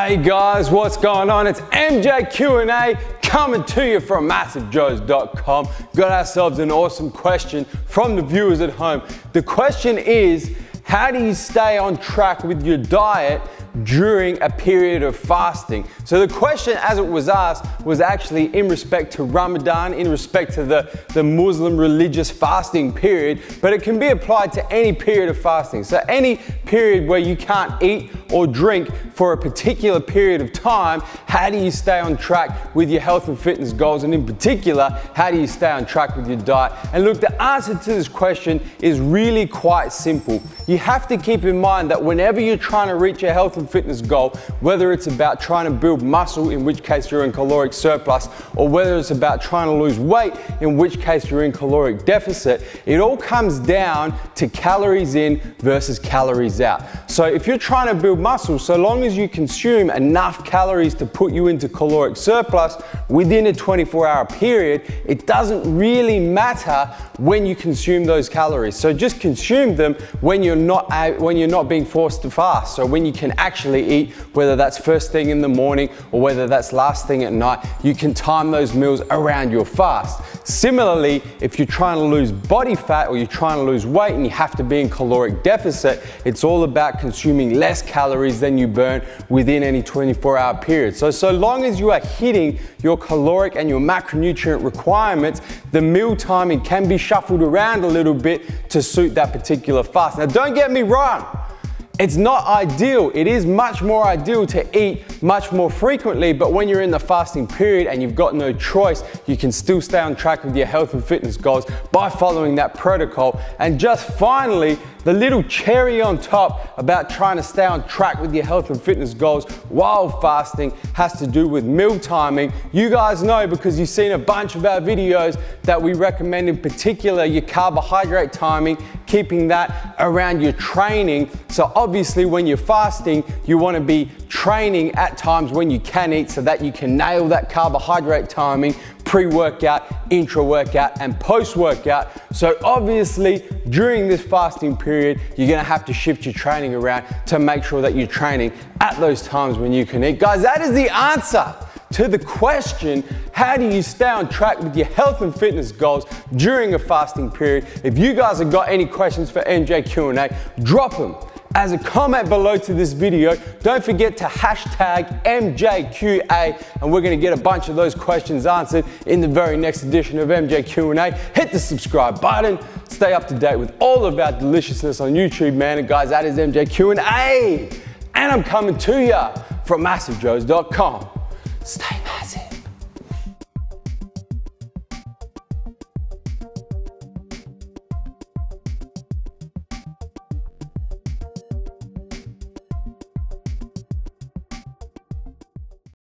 Hey guys, what's going on? It's MJ Q&A coming to you from MassiveJoes.com. Got ourselves an awesome question from the viewers at home. The question is, how do you stay on track with your diet during a period of fasting? So the question as it was asked was actually in respect to Ramadan, in respect to the Muslim religious fasting period, but it can be applied to any period of fasting. So any period where you can't eat or drink for a particular period of time, how do you stay on track with your health and fitness goals? And in particular, how do you stay on track with your diet? And look, the answer to this question is really quite simple. You have to keep in mind that whenever you're trying to reach a health and fitness goal, whether it's about trying to build muscle, in which case you're in caloric surplus, or whether it's about trying to lose weight, in which case you're in caloric deficit, it all comes down to calories in versus calories out. So if you're trying to build muscle, so long as you consume enough calories to put you into caloric surplus within a 24-hour period, it doesn't really matter when you consume those calories. So just consume them when you're not being forced to fast. So when you can actually eat, whether that's first thing in the morning or whether that's last thing at night, you can time those meals around your fast. Similarly, if you're trying to lose body fat or you're trying to lose weight and you have to be in caloric deficit, it's all about consuming less calories than you burn within any 24-hour period. So long as you are hitting your caloric and your macronutrient requirements, the meal timing can be shuffled around a little bit to suit that particular fast. Now, don't get me wrong. It's not ideal. It is much more ideal to eat much more frequently, but when you're in the fasting period and you've got no choice, you can still stay on track with your health and fitness goals by following that protocol. And just finally, the little cherry on top about trying to stay on track with your health and fitness goals while fasting has to do with meal timing. You guys know, because you've seen a bunch of our videos, that we recommend in particular your carbohydrate timing, keeping that around your training. So obviously when you're fasting, you want to be training at times when you can eat so that you can nail that carbohydrate timing, pre-workout, intra-workout, and post-workout. So obviously during this fasting period, you're gonna have to shift your training around to make sure that you're training at those times when you can eat. Guys, that is the answer to the question, how do you stay on track with your health and fitness goals during a fasting period? If you guys have got any questions for MJ Q&A, drop them as a comment below to this video. Don't forget to hashtag MJQA, and we're gonna get a bunch of those questions answered in the very next edition of MJ Q&A. Hit the subscribe button, stay up to date with all of our deliciousness on YouTube, man. And guys, that is MJ Q&A, and I'm coming to you from MassiveJoes.com. Stay